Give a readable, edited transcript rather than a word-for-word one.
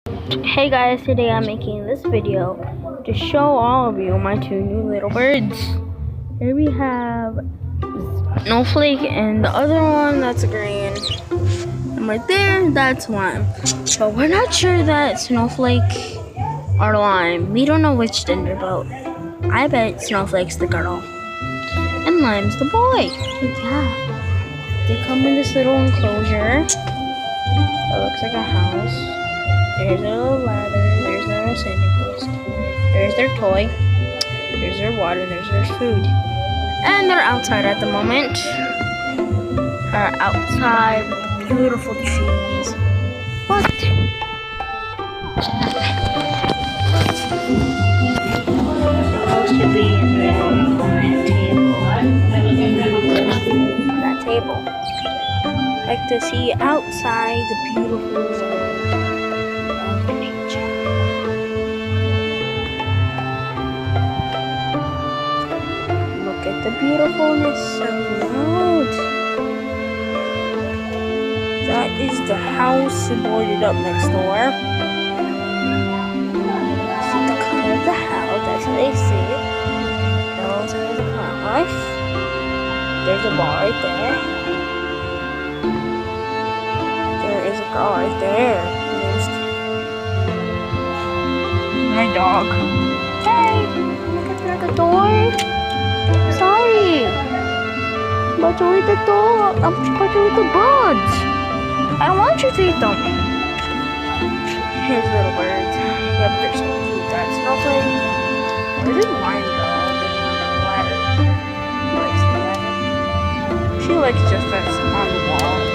Hey guys, today I'm making this video to show all of you my two new little birds. Here we have Snowflake and the other one that's green. And right there, that's Lime. So we're not sure that Snowflake or Lime. We don't know which gender, but I bet Snowflake's the girl. And Lime's the boy. So yeah. They come in this little enclosure. It looks like a house. There's a little ladder, there's their Santa Claus, there's their toy, there's their water, there's their food. And they're outside at the moment. They're outside with beautiful trees. But supposed to be in that table. Like to see outside the beautiful world. Look at the beautifulness of the road. That is the house boarded up next door. See the color of the house, that's how they see it. Those are the colors. There's a bar right there. There is a girl right there. My dog. Hey, look at the door. Sorry. I'm about to eat the dog. I'm about to eat the birds. I don't want you to eat them. Here's little birds. Yep, they're so cute. That's Snowflake. Where did Lime go? She likes the ladder. She likes just that's on the wall.